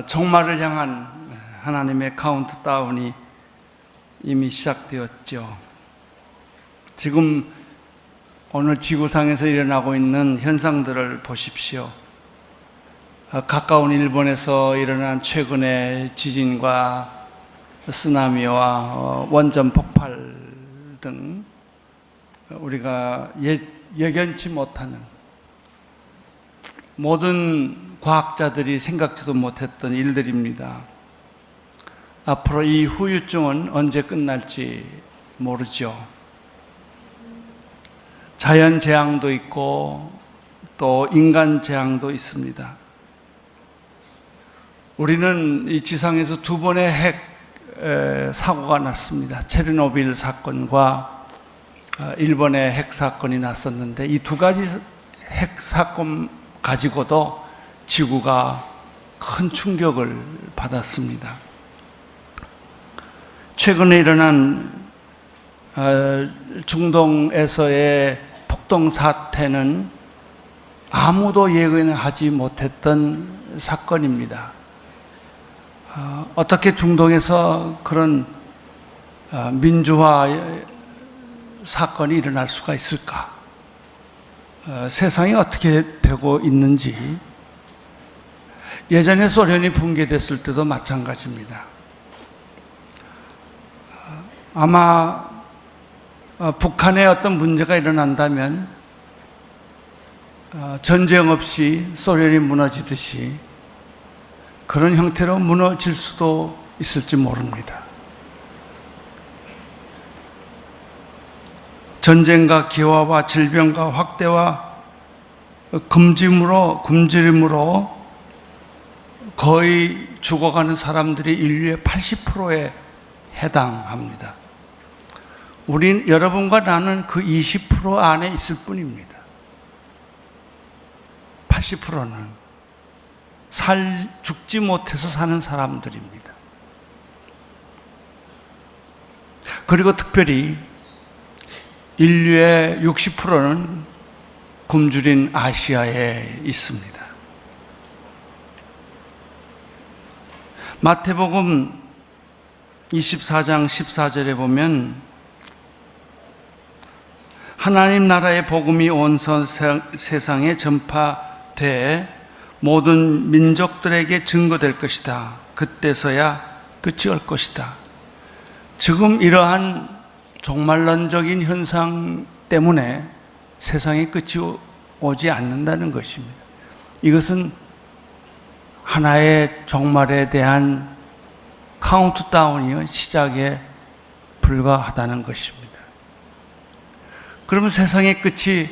종말을 향한 하나님의 카운트다운이 이미 시작되었죠. 지금 오늘 지구상에서 일어나고 있는 현상들을 보십시오. 가까운 일본에서 일어난 최근의 지진과 쓰나미와 원전 폭발 등 우리가 예견치 못하는, 모든 과학자들이 생각지도 못했던 일들입니다. 앞으로 이 후유증은 언제 끝날지 모르죠. 자연 재앙도 있고 또 인간 재앙도 있습니다. 우리는 이 지상에서 두 번의 핵 사고가 났습니다. 체르노빌 사건과 일본의 핵 사건이 났었는데, 이 두 가지 핵 사건 가지고도 지구가 큰 충격을 받았습니다. 최근에 일어난 중동에서의 폭동 사태는 아무도 예견하지 못했던 사건입니다. 어떻게 중동에서 그런 민주화 사건이 일어날 수가 있을까? 세상이 어떻게 되고 있는지, 예전에 소련이 붕괴됐을 때도 마찬가지입니다. 아마 북한에 어떤 문제가 일어난다면 전쟁 없이 소련이 무너지듯이 그런 형태로 무너질 수도 있을지 모릅니다. 전쟁과 기화와 질병과 확대와 굶주림으로 거의 죽어가는 사람들이 인류의 80%에 해당합니다. 여러분과 나는 그 20% 안에 있을 뿐입니다. 80%는 죽지 못해서 사는 사람들입니다. 그리고 특별히 인류의 60%는 굶주린 아시아에 있습니다. 마태복음 24장 14절에 보면, 하나님 나라의 복음이 온 세상에 전파돼 모든 민족들에게 증거될 것이다. 그때서야 끝이 올 것이다. 지금 이러한 종말론적인 현상 때문에 세상에 끝이 오지 않는다는 것입니다. 이것은 하나의 종말에 대한 카운트다운이요, 시작에 불과하다는 것입니다. 그러면 세상의 끝이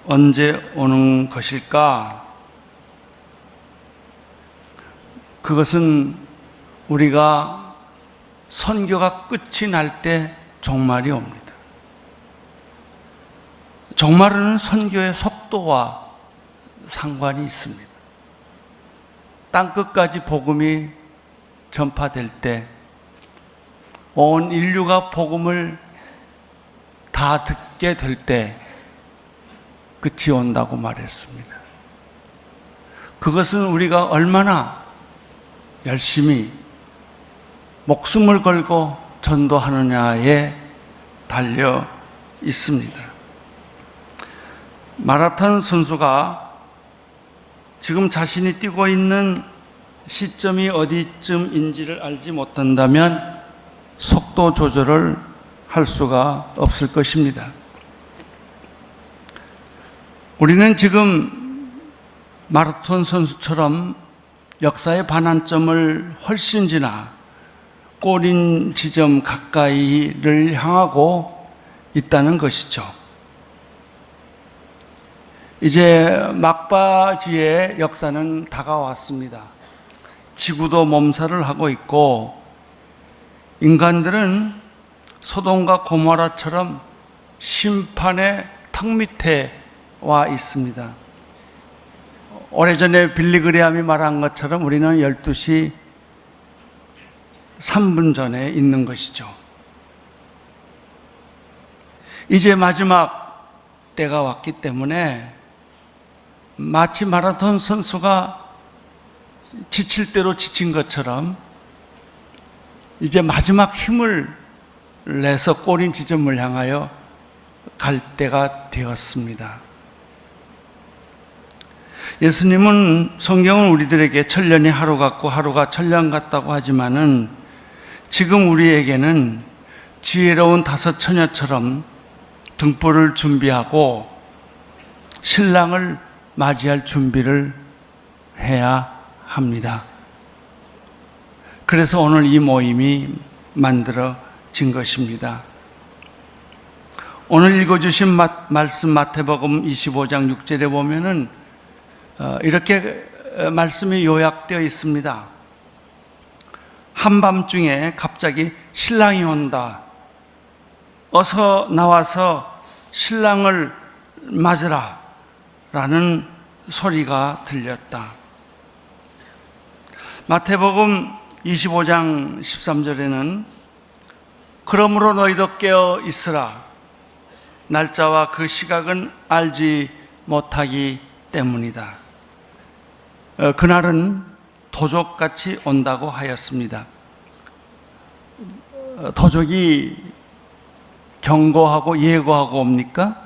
언제 오는 것일까? 그것은 우리가 선교가 끝이 날 때 종말이 옵니다. 종말은 선교의 속도와 상관이 있습니다. 땅끝까지 복음이 전파될 때, 온 인류가 복음을 다 듣게 될 때 끝이 온다고 말했습니다. 그것은 우리가 얼마나 열심히 목숨을 걸고 전도하느냐에 달려 있습니다. 마라톤 선수가 지금 자신이 뛰고 있는 시점이 어디쯤인지를 알지 못한다면 속도 조절을 할 수가 없을 것입니다. 우리는 지금 마라톤 선수처럼 역사의 반환점을 훨씬 지나 꼬린 지점 가까이를 향하고 있다는 것이죠. 이제 막바지의 역사는 다가왔습니다. 지구도 몸살을 하고 있고, 인간들은 소돔과 고모라처럼 심판의 턱 밑에 와 있습니다. 오래전에 빌리그레함이 말한 것처럼 우리는 12시 3분 전에 있는 것이죠. 이제 마지막 때가 왔기 때문에 마치 마라톤 선수가 지칠 대로 지친 것처럼 이제 마지막 힘을 내서 꼬린 지점을 향하여 갈 때가 되었습니다. 예수님은, 성경은 우리들에게 천년이 하루 같고 하루가 천년 같다고 하지만은 지금 우리에게는 지혜로운 다섯 처녀처럼 등불을 준비하고 신랑을 맞이할 준비를 해야 합니다. 그래서 오늘 이 모임이 만들어진 것입니다. 오늘 읽어주신 말씀 마태복음 25장 6절에 보면은 이렇게 말씀이 요약되어 있습니다. 한밤중에 갑자기 신랑이 온다. 어서 나와서 신랑을 맞으라. 라는 소리가 들렸다. 마태복음 25장 13절에는 그러므로 너희도 깨어 있으라. 날짜와 그 시각은 알지 못하기 때문이다. 그날은 도적같이 온다고 하였습니다. 도적이 경고하고 예고하고 옵니까?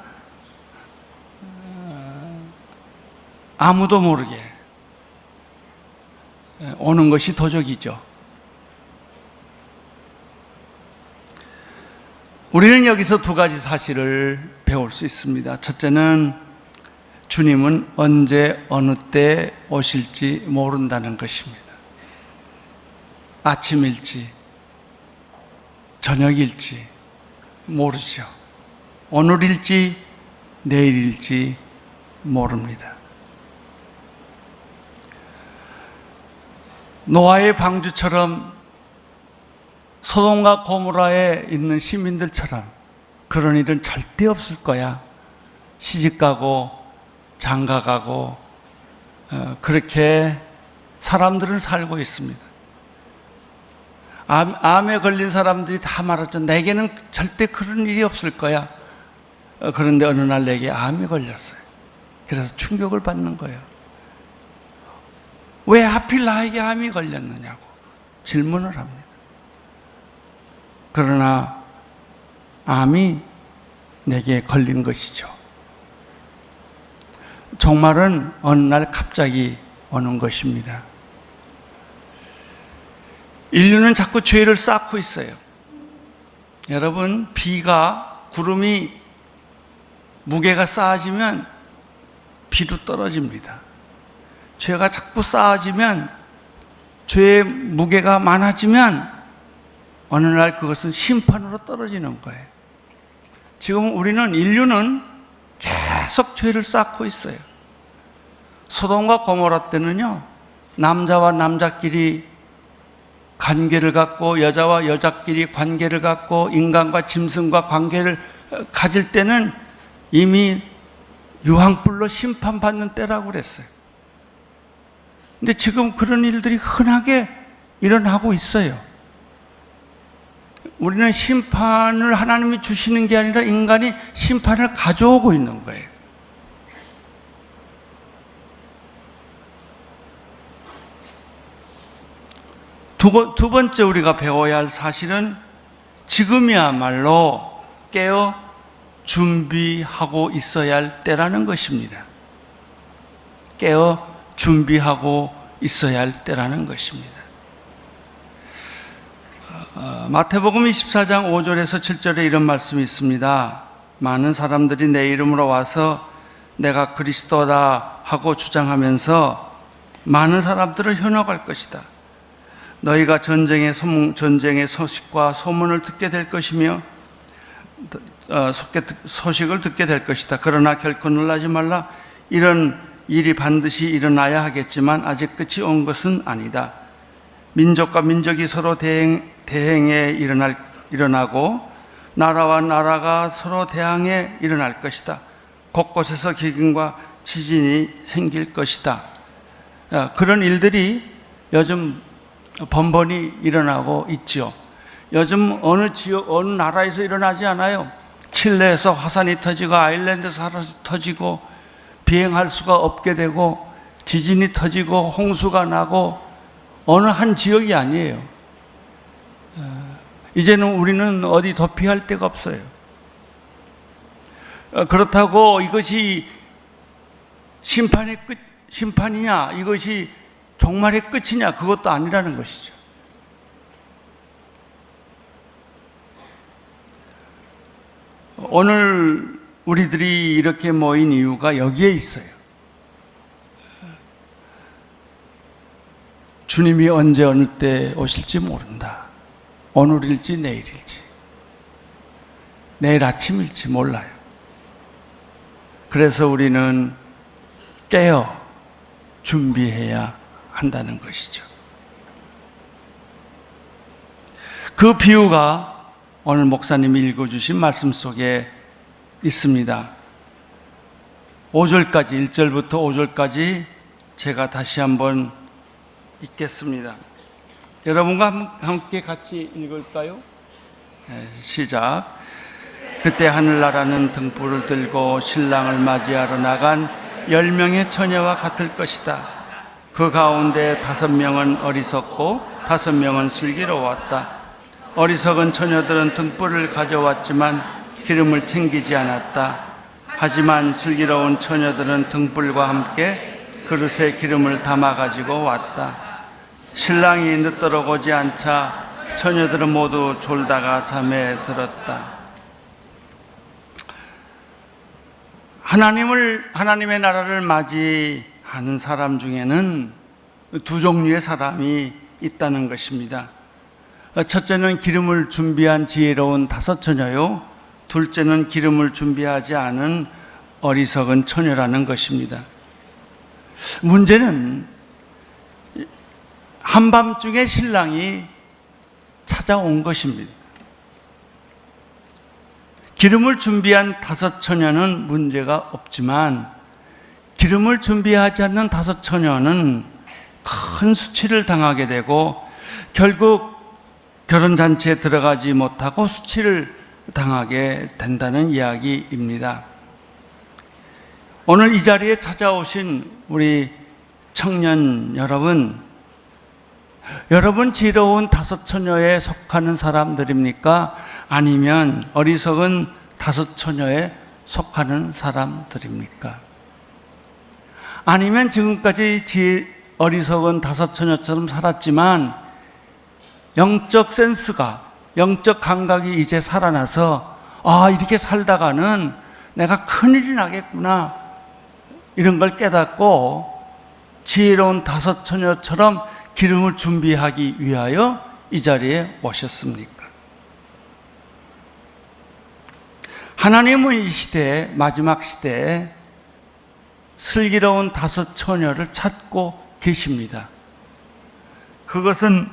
아무도 모르게 오는 것이 도적이죠. 우리는 여기서 두 가지 사실을 배울 수 있습니다. 첫째는 주님은 언제 어느 때 오실지 모른다는 것입니다. 아침일지 저녁일지 모르죠. 오늘일지 내일일지 모릅니다. 노아의 방주처럼 소돔과 고모라에 있는 시민들처럼 그런 일은 절대 없을 거야. 시집가고 장가가고 그렇게 사람들은 살고 있습니다. 암에 걸린 사람들이 다 말했죠. 내게는 절대 그런 일이 없을 거야. 그런데 어느 날 내게 암이 걸렸어요. 그래서 충격을 받는 거예요. 왜 하필 나에게 암이 걸렸느냐고 질문을 합니다. 그러나 암이 내게 걸린 것이죠. 종말은 어느 날 갑자기 오는 것입니다. 인류는 자꾸 죄를 쌓고 있어요. 여러분, 구름이 무게가 쌓아지면 비도 떨어집니다. 죄가 자꾸 쌓아지면, 죄의 무게가 많아지면 어느 날 그것은 심판으로 떨어지는 거예요. 지금 인류는 계속 죄를 쌓고 있어요. 소돔과 고모라 때는요, 남자와 남자끼리 관계를 갖고 여자와 여자끼리 관계를 갖고 인간과 짐승과 관계를 가질 때는 이미 유황불로 심판받는 때라고 그랬어요. 근데 지금 그런 일들이 흔하게 일어나고 있어요. 우리는 심판을 하나님이 주시는 게 아니라 인간이 심판을 가져오고 있는 거예요. 두 번째 우리가 배워야 할 사실은 지금이야말로 깨어 준비하고 있어야 할 때라는 것입니다. 깨어 준비하고 있어야 할 때라는 것입니다. 마태복음 24장 5절에서 7절에 이런 말씀이 있습니다. 많은 사람들이 내 이름으로 와서 내가 그리스도다 하고 주장하면서 많은 사람들을 현혹할 것이다. 너희가 전쟁의 소식과 소문을 듣게 될 것이며 소식을 듣게 될 것이다. 그러나 결코 놀라지 말라. 이런 일이 반드시 일어나야 하겠지만 아직 끝이 온 것은 아니다. 민족과 민족이 서로 대행에 일어나고 나라와 나라가 서로 대항에 일어날 것이다. 곳곳에서 기근과 지진이 생길 것이다. 그런 일들이 요즘 번번이 일어나고 있죠. 요즘 어느 지역, 어느 나라에서 일어나지 않아요. 칠레에서 화산이 터지고 아일랜드에서 화산이 터지고 비행할 수가 없게 되고 지진이 터지고 홍수가 나고 어느 한 지역이 아니에요. 이제는 우리는 어디 도피할 데가 없어요. 그렇다고 이것이 심판이냐, 이것이 종말의 끝이냐, 그것도 아니라는 것이죠. 오늘 우리들이 이렇게 모인 이유가 여기에 있어요. 주님이 언제 어느 때 오실지 모른다. 오늘일지 내일일지, 내일 아침일지 몰라요. 그래서 우리는 깨어 준비해야 한다는 것이죠. 그 비유가 오늘 목사님이 읽어주신 말씀 속에 있습니다. 5절까지, 1절부터 5절까지 제가 다시 한번 읽겠습니다. 여러분과 함께 같이 읽을까요? 네, 시작. 그때 하늘나라는 등불을 들고 신랑을 맞이하러 나간 10명의 처녀와 같을 것이다. 그 가운데 5명은 어리석고 5명은 슬기로웠다. 어리석은 처녀들은 등불을 가져왔지만 기름을 챙기지 않았다. 하지만 슬기로운 처녀들은 등불과 함께 그릇에 기름을 담아 가지고 왔다. 신랑이 늦도록 오지 않자 처녀들은 모두 졸다가 잠에 들었다. 하나님의 나라를 맞이하는 사람 중에는 두 종류의 사람이 있다는 것입니다. 첫째는 기름을 준비한 지혜로운 5처녀요, 둘째는 기름을 준비하지 않은 어리석은 처녀라는 것입니다. 문제는 한밤중에 신랑이 찾아온 것입니다. 기름을 준비한 5처녀는 문제가 없지만 기름을 준비하지 않는 5처녀는 큰 수치를 당하게 되고 결국 결혼잔치에 들어가지 못하고 수치를 당하게 된다는 이야기입니다. 오늘 이 자리에 찾아오신 우리 청년 여러분, 여러분 지혜로운 5처녀에 속하는 사람들입니까? 아니면 어리석은 5처녀에 속하는 사람들입니까? 아니면 지금까지 어리석은 5처녀처럼 살았지만 영적 센스가, 영적 감각이 이제 살아나서 이렇게 살다가는 내가 큰일이 나겠구나, 이런 걸 깨닫고 지혜로운 5처녀처럼 기름을 준비하기 위하여 이 자리에 오셨습니까? 하나님은 이 시대에, 마지막 시대에 슬기로운 5처녀를 찾고 계십니다. 그것은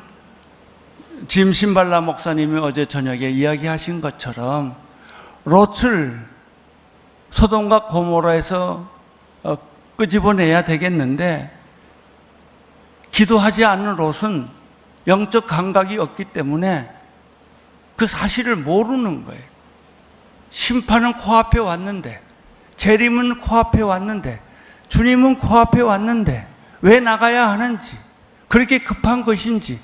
짐 신발라 목사님이 어제 저녁에 이야기하신 것처럼 롯을 소돔과 고모라에서 끄집어내야 되겠는데 기도하지 않는 롯은 영적 감각이 없기 때문에 그 사실을 모르는 거예요. 심판은 코앞에 왔는데, 재림은 코앞에 왔는데, 주님은 코앞에 왔는데 왜 나가야 하는지, 그렇게 급한 것인지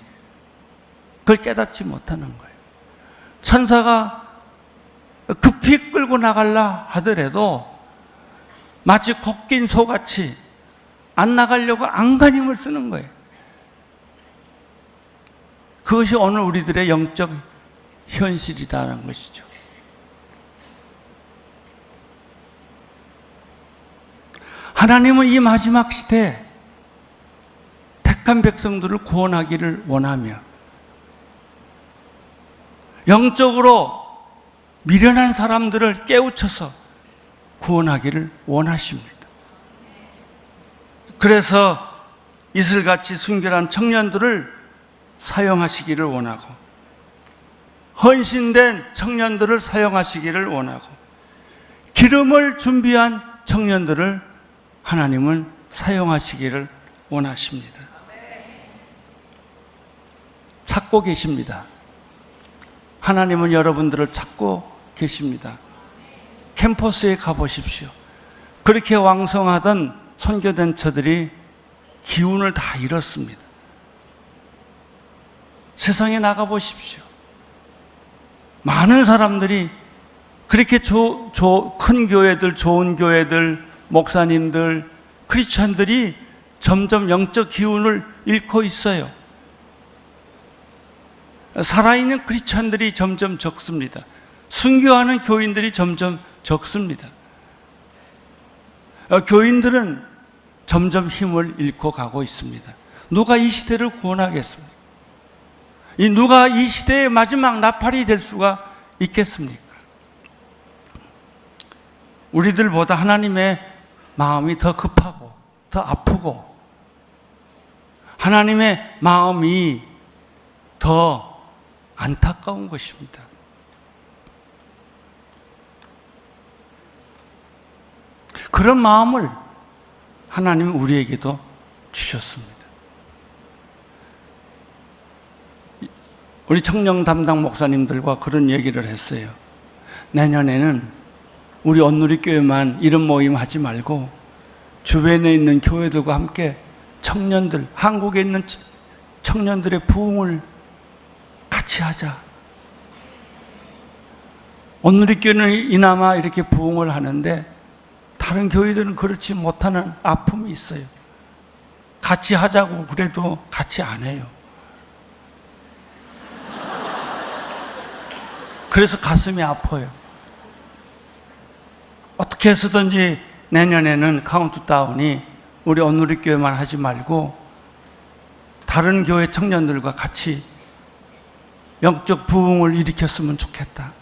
그걸 깨닫지 못하는 거예요. 천사가 급히 끌고 나가려 하더라도 마치 걷긴 소같이 안 나가려고 안간힘을 쓰는 거예요. 그것이 오늘 우리들의 영적 현실이다라는 것이죠. 하나님은 이 마지막 시대에 택한 백성들을 구원하기를 원하며 영적으로 미련한 사람들을 깨우쳐서 구원하기를 원하십니다. 그래서 이슬같이 순결한 청년들을 사용하시기를 원하고, 헌신된 청년들을 사용하시기를 원하고, 기름을 준비한 청년들을 하나님은 사용하시기를 원하십니다. 찾고 계십니다. 하나님은 여러분들을 찾고 계십니다. 캠퍼스에 가보십시오. 그렇게 왕성하던 선교단체들이 기운을 다 잃었습니다. 세상에 나가보십시오. 많은 사람들이 그렇게 큰 교회들, 좋은 교회들, 목사님들, 크리스찬들이 점점 영적 기운을 잃고 있어요. 살아있는 크리스찬들이 점점 적습니다. 순교하는 교인들이 점점 적습니다. 교인들은 점점 힘을 잃고 가고 있습니다. 누가 이 시대를 구원하겠습니까? 누가 이 시대의 마지막 나팔이 될 수가 있겠습니까? 우리들보다 하나님의 마음이 더 급하고 더 아프고 하나님의 마음이 더 안타까운 것입니다. 그런 마음을 하나님은 우리에게도 주셨습니다. 우리 청년 담당 목사님들과 그런 얘기를 했어요. 내년에는 우리 온누리교회만 이런 모임 하지 말고 주변에 있는 교회들과 함께 청년들, 한국에 있는 청년들의 부흥을 같이 하자. 온누리교회는 이나마 이렇게 부흥을 하는데 다른 교회들은 그렇지 못하는 아픔이 있어요. 같이 하자고 그래도 같이 안 해요. 그래서 가슴이 아파요. 어떻게 해서든지 내년에는 카운트다운이 우리 온누리교회만 하지 말고 다른 교회 청년들과 같이 영적 부흥을 일으켰으면 좋겠다.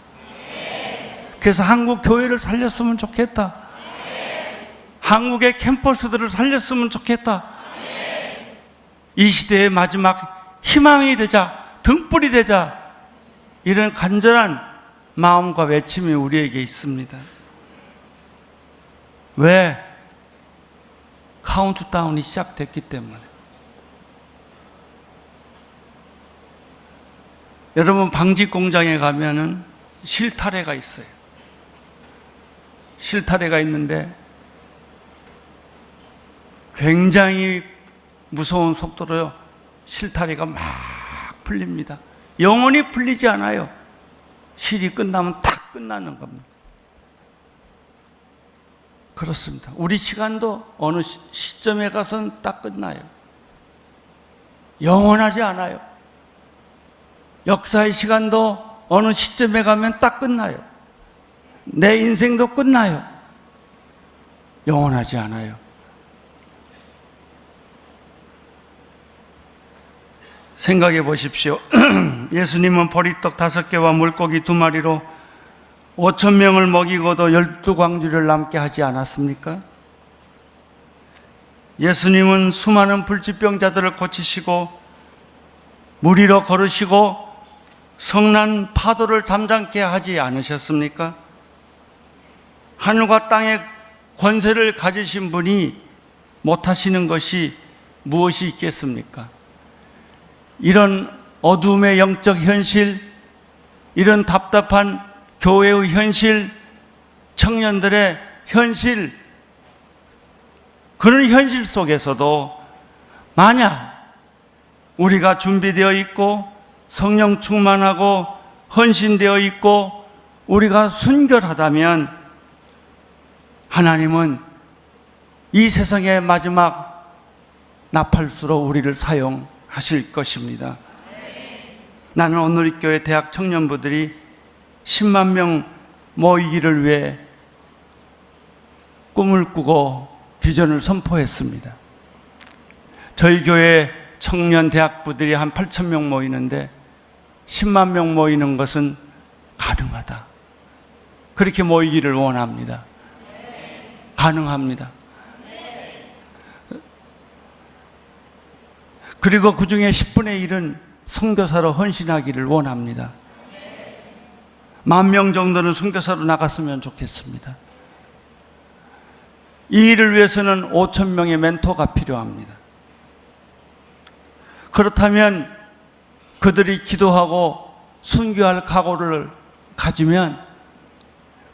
그래서 한국 교회를 살렸으면 좋겠다. 한국의 캠퍼스들을 살렸으면 좋겠다. 이 시대의 마지막 희망이 되자, 등불이 되자, 이런 간절한 마음과 외침이 우리에게 있습니다. 왜? 카운트다운이 시작됐기 때문에. 여러분, 방직 공장에 가면은 실타래가 있어요. 실타래가 있는데 굉장히 무서운 속도로 실타래가 막 풀립니다. 영원히 풀리지 않아요. 실이 끝나면 탁 끝나는 겁니다. 그렇습니다. 우리 시간도 어느 시점에 가서는 딱 끝나요. 영원하지 않아요. 역사의 시간도 어느 시점에 가면 딱 끝나요. 내 인생도 끝나요. 영원하지 않아요. 생각해 보십시오. 예수님은 보리떡 5개와 물고기 2마리로 5,000명을 먹이고도 12광주를 남게 하지 않았습니까? 예수님은 수많은 불치병자들을 고치시고 물 위로 걸으시고 성난 파도를 잠잠케 하지 않으셨습니까? 하늘과 땅의 권세를 가지신 분이 못하시는 것이 무엇이 있겠습니까? 이런 어둠의 영적 현실, 이런 답답한 교회의 현실, 청년들의 현실, 그런 현실 속에서도 만약 우리가 준비되어 있고 성령 충만하고 헌신되어 있고 우리가 순결하다면 하나님은 이 세상의 마지막 나팔수로 우리를 사용하실 것입니다. 나는 온누리교회 대학 청년부들이 10만 명 모이기를 위해 꿈을 꾸고 비전을 선포했습니다. 저희 교회 청년 대학부들이 한 8,000명 모이는데 10만 명 모이는 것은 가능하다. 그렇게 모이기를 원합니다. 가능합니다. 그리고 그 중에 10분의 1은 선교사로 헌신하기를 원합니다. 10,000명 정도는 선교사로 나갔으면 좋겠습니다. 이 일을 위해서는 5,000명의 멘토가 필요합니다. 그렇다면 그들이 기도하고 순교할 각오를 가지면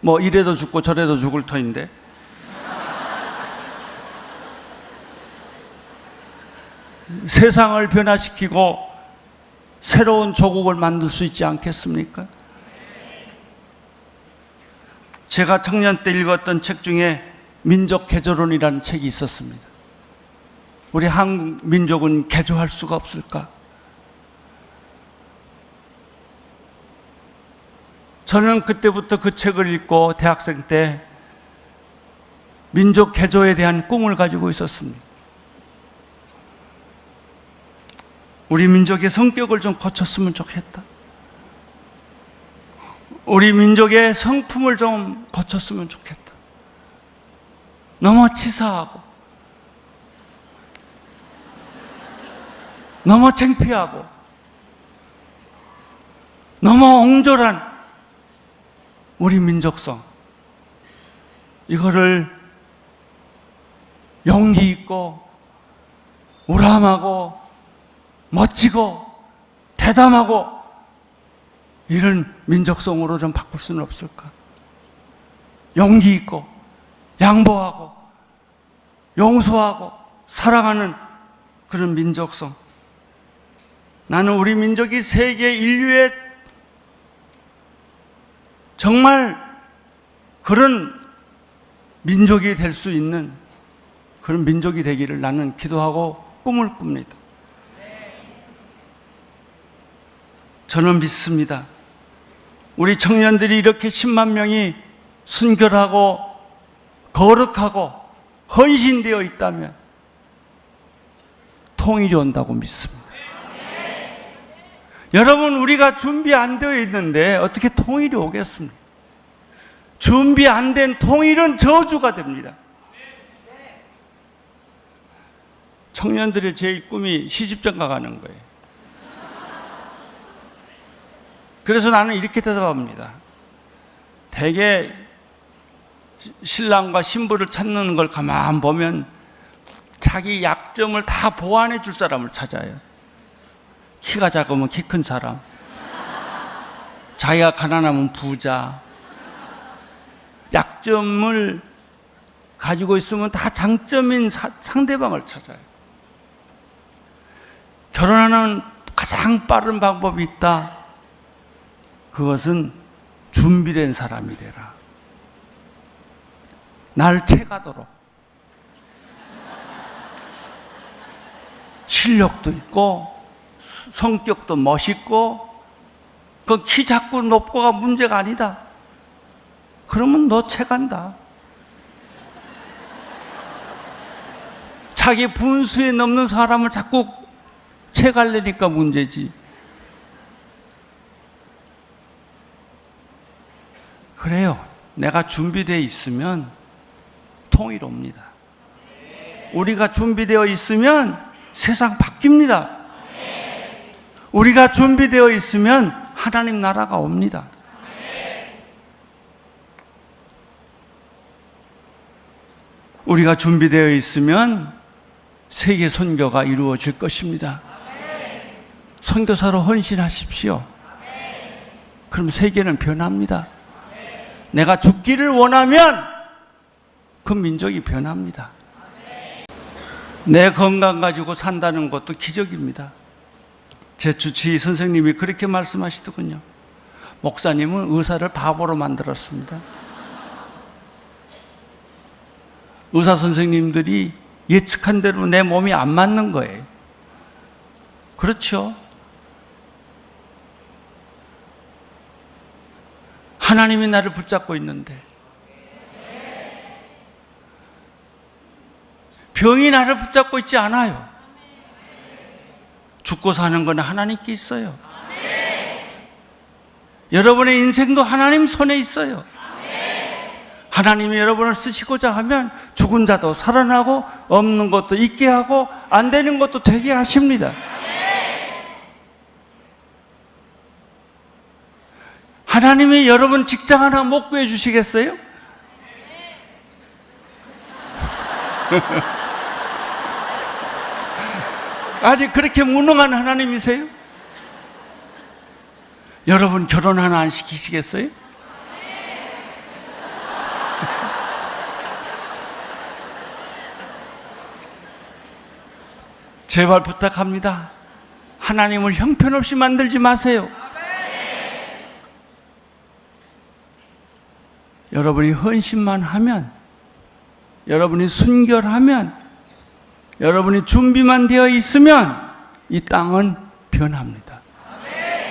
뭐 이래도 죽고 저래도 죽을 터인데 세상을 변화시키고 새로운 조국을 만들 수 있지 않겠습니까? 제가 청년 때 읽었던 책 중에 민족 개조론이라는 책이 있었습니다. 우리 한국 민족은 개조할 수가 없을까? 저는 그때부터 그 책을 읽고 대학생 때 민족 개조에 대한 꿈을 가지고 있었습니다. 우리 민족의 성격을 좀 고쳤으면 좋겠다. 우리 민족의 성품을 좀 고쳤으면 좋겠다. 너무 치사하고 너무 창피하고 너무 옹졸한 우리 민족성, 이거를 용기 있고 우람하고 멋지고 대담하고 이런 민족성으로 좀 바꿀 수는 없을까? 용기 있고 양보하고 용서하고 사랑하는 그런 민족성. 나는 우리 민족이 세계 인류의 정말 그런 민족이 될 수 있는 그런 민족이 되기를 나는 기도하고 꿈을 꿉니다. 저는 믿습니다. 우리 청년들이 이렇게 10만 명이 순결하고 거룩하고 헌신되어 있다면 통일이 온다고 믿습니다. 여러분, 우리가 준비 안 되어 있는데 어떻게 통일이 오겠습니까? 준비 안 된 통일은 저주가 됩니다. 청년들의 제일 꿈이 시집장가 가는 거예요. 그래서 나는 이렇게 대답합니다. 대개 신랑과 신부를 찾는 걸 가만 보면 자기 약점을 다 보완해 줄 사람을 찾아요. 키가 작으면 키 큰 사람, 자기가 가난하면 부자, 약점을 가지고 있으면 다 장점인 상대방을 찾아요. 결혼하는 가장 빠른 방법이 있다. 그것은 준비된 사람이 되라. 날 채가도록 실력도 있고 성격도 멋있고 그 키 작고 높고가 문제가 아니다. 그러면 너 채간다. 자기 분수에 넘는 사람을 자꾸 채가려니까 문제지. 그래요. 내가 준비되어 있으면 통일 옵니다. 우리가 준비되어 있으면 세상 바뀝니다. 우리가 준비되어 있으면 하나님 나라가 옵니다. 우리가 준비되어 있으면 세계 선교가 이루어질 것입니다. 선교사로 헌신하십시오. 그럼 세계는 변합니다. 내가 죽기를 원하면 그 민족이 변합니다. 내 건강 가지고 산다는 것도 기적입니다. 제 주치의 선생님이 그렇게 말씀하시더군요. 목사님은 의사를 바보로 만들었습니다. 의사 선생님들이 예측한 대로 내 몸이 안 맞는 거예요. 그렇죠? 하나님이 나를 붙잡고 있는데, 병이 나를 붙잡고 있지 않아요. 죽고 사는 건 하나님께 있어요. 여러분의 인생도 하나님 손에 있어요. 하나님이 여러분을 쓰시고자 하면 죽은 자도 살아나고 없는 것도 있게 하고 안 되는 것도 되게 하십니다. 하나님이 여러분 직장 하나 못 구해 주시겠어요? 아니, 그렇게 무능한 하나님이세요? 여러분 결혼 하나 안 시키시겠어요? 제발 부탁합니다. 하나님을 형편없이 만들지 마세요. 여러분이 헌신만 하면, 여러분이 순결하면, 여러분이 준비만 되어 있으면 이 땅은 변합니다.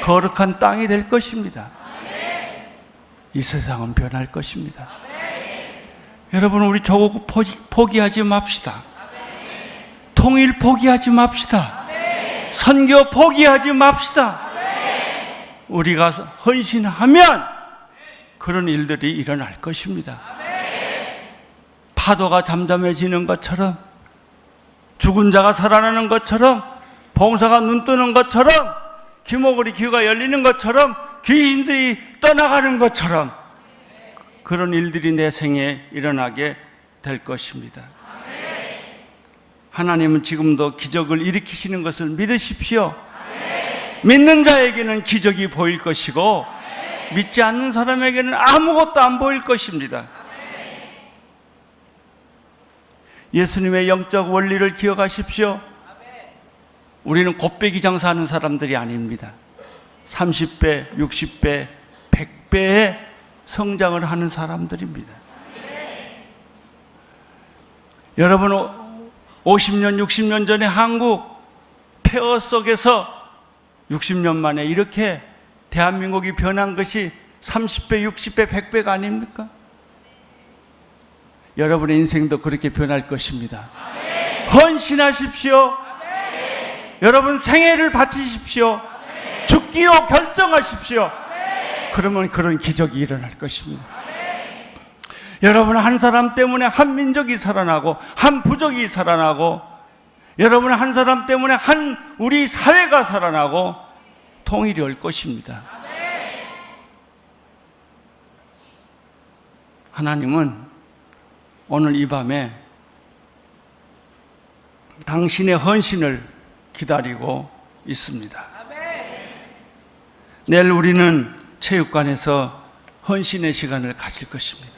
거룩한 땅이 될 것입니다. 이 세상은 변할 것입니다. 여러분, 우리 조국 포기하지 맙시다. 통일 포기하지 맙시다. 선교 포기하지 맙시다. 우리가 헌신하면 그런 일들이 일어날 것입니다. 파도가 잠잠해지는 것처럼, 죽은 자가 살아나는 것처럼, 봉사가 눈 뜨는 것처럼, 귀머거리 귀가 열리는 것처럼, 귀신들이 떠나가는 것처럼 그런 일들이 내 생에 일어나게 될 것입니다. 하나님은 지금도 기적을 일으키시는 것을 믿으십시오. 믿는 자에게는 기적이 보일 것이고 믿지 않는 사람에게는 아무것도 안 보일 것입니다. 예수님의 영적 원리를 기억하십시오. 우리는 곱빼기 장사하는 사람들이 아닙니다. 30배, 60배, 100배의 성장을 하는 사람들입니다. 여러분, 50년, 60년 전에 한국 폐허 속에서 60년 만에 이렇게 대한민국이 변한 것이 30배, 60배, 100배가 아닙니까? 여러분의 인생도 그렇게 변할 것입니다. 헌신하십시오. 여러분 생애를 바치십시오. 죽기로 결정하십시오. 그러면 그런 기적이 일어날 것입니다. 여러분, 한 사람 때문에 한 민족이 살아나고 한 부족이 살아나고, 여러분 한 사람 때문에 한 우리 사회가 살아나고 통일이 올 것입니다. 하나님은 오늘 이 밤에 당신의 헌신을 기다리고 있습니다. 내일 우리는 체육관에서 헌신의 시간을 가질 것입니다.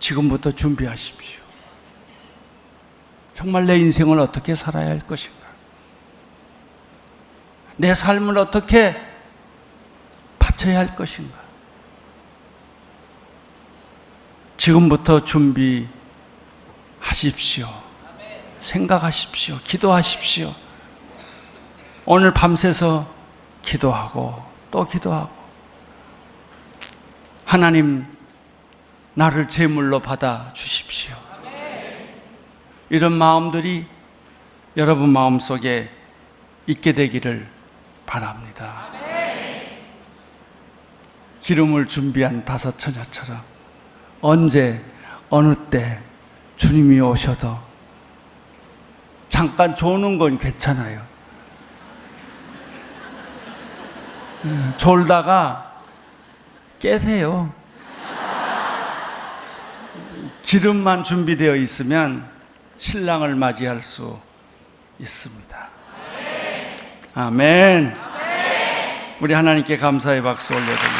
지금부터 준비하십시오. 정말 내 인생을 어떻게 살아야 할 것인가? 내 삶을 어떻게 바쳐야 할 것인가? 지금부터 준비하십시오. 생각하십시오. 기도하십시오. 오늘 밤새서 기도하고 또 기도하고, 하나님 나를 제물로 받아 주십시오. 이런 마음들이 여러분 마음속에 있게 되기를 바랍니다. 기름을 준비한 다섯 처녀처럼 언제 어느 때 주님이 오셔도 잠깐 조는 건 괜찮아요. 졸다가 깨세요. 기름만 준비되어 있으면 신랑을 맞이할 수 있습니다. 아멘. 우리 하나님께 감사의 박수 올려드립니다.